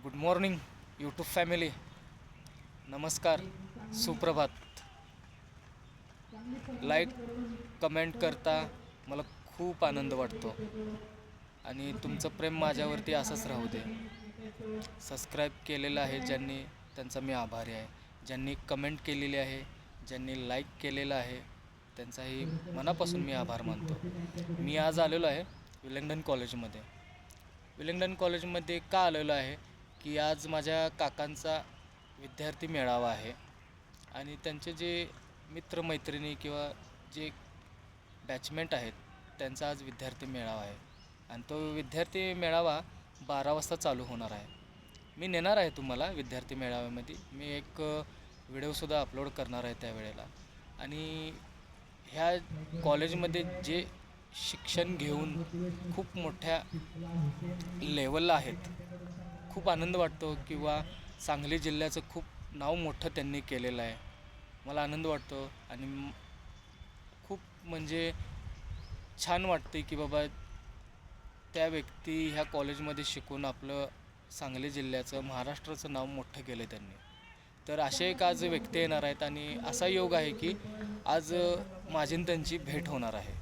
Good morning YouTube family. नमस्कार, सुप्रभात. Like comment करता मला खूप आनंद वाटतो आणि तुमचं प्रेम माझ्यावरती असंच राहू दे. सबस्क्राईब केलेलं आहे ज्यांनी, त्यांचा मी आभारी आहे. ज्यांनी कमेंट केलेली आहे, ज्यांनी लाईक केलेलं आहे, त्यांचाही मनापासून मी आभार मानतो. मी आज आलेलो आहे विलिंग्डन कॉलेजमध्ये. विलिंग्डन कॉलेजमध्ये का आलेलो आहे की आज माझ्या काकांचा विद्यार्थी मेळावा आहे आणि त्यांचे जे मित्रमैत्रिणी किंवा जे बॅचमेट आहेत त्यांचा आज विद्यार्थी मेळावा आहे आणि तो विद्यार्थी मेळावा 12 वाजता चालू होणार आहे. मी नेणार आहे तुम्हाला विद्यार्थी मेळाव्यामध्ये. मी एक व्हिडिओसुद्धा अपलोड करणार आहे त्यावेळेला. आणि ह्या कॉलेजमध्ये जे शिक्षण घेऊन खूप मोठ्या लेवलला आहेत, खूप आनंद वाटतो किंवा सांगली जिल्ह्याचं खूप नाव मोठं त्यांनी केलेलं आहे. मला आनंद वाटतो आणि खूप म्हणजे छान वाटते की बाबा त्या व्यक्ती ह्या कॉलेजमध्ये शिकून आपलं सांगली जिल्ह्याचं, महाराष्ट्राचं नाव मोठं केलं त्यांनी. तर असे एक आज व्यक्ती येणार आहेत आणि असा योग आहे की आज माझी आणि त्यांची भेट होणार आहे.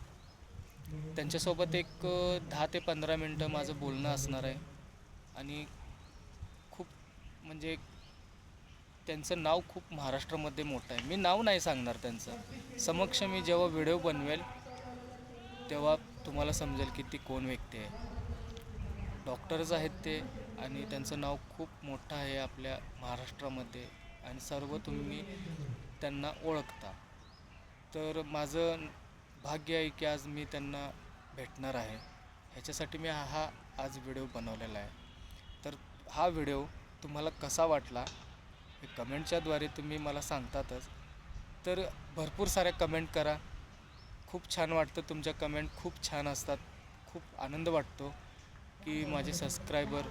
त्यांच्यासोबत एक 10 ते 15 मिनटं माझं बोलणं असणार आहे आणि खूप म्हणजे त्यांचं नाव खूप महाराष्ट्रामध्ये मोठं आहे. मी नाव नाही सांगणार त्यांचं. समक्ष मी जेव्हा व्हिडिओ बनवेल तेव्हा तुम्हाला समजेल की ती कोण व्यक्ती आहे. डॉक्टरच आहेत ते आणि त्यांचं नाव खूप मोठं आहे आपल्या महाराष्ट्रामध्ये आणि सर्व तुम्ही त्यांना ओळखता. तर माझं भाग्य आहे की आज मी त्यांना भेटणार आहे. ह्याच्यासाठी मी हा आज व्हिडिओ बनवलेला आहे. तर हा व्हिडिओ तुम्हाला कसा वाटला हे कमेंटच्याद्वारे तुम्ही मला सांगतातच. तर भरपूर साऱ्या कमेंट करा. खूप छान वाटतं, तुमच्या कमेंट खूप छान असतात. खूप आनंद वाटतो की माझे सबस्क्रायबर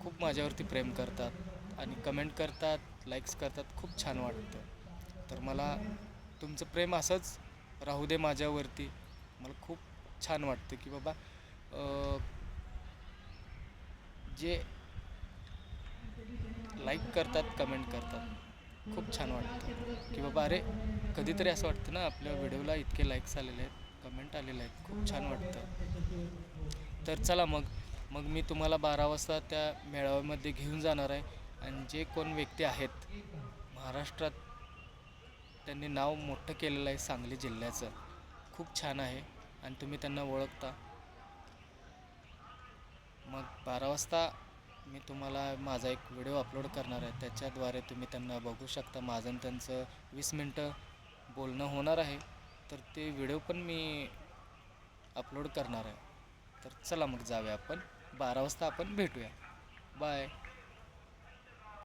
खूप माझ्यावरती प्रेम करतात आणि कमेंट करतात, लाईक्स करतात. खूप छान वाटतं. तर मला तुमचं प्रेम असंच राहू दे माझ्यावरती. मला खूप छान वाटतं की बाबा जे लाईक करतात, कमेंट करतात, खूप छान वाटतं की बाबा अरे कधीतरी असं वाटतं ना आपल्या व्हिडिओला इतके लाईक्स आलेले आहेत, कमेंट आलेले आहेत, खूप छान वाटतं. तर चला मग मी तुम्हाला 12 वाजता त्या मेळाव्यामध्ये घेऊन जाणार आहे आणि जे कोण व्यक्ती आहेत महाराष्ट्रात, त्यांनी नाव मोठं केलेलं आहे सांगली जिल्ह्याचं, खूप छान आहे आणि तुम्ही त्यांना ओळखता. मग 12 वाजता मी तुम्हाला माझा एक व्हिडिओ अपलोड करणार आहे. त्याच्याद्वारे तुम्ही त्यांना बघू शकता. माझं आणि त्यांचं 20 मिनटं बोलणं होणार आहे. तर ते व्हिडिओ पण मी अपलोड करणार आहे. तर चला मग जाऊया आपण. 12 वाजता आपण भेटूया. बाय.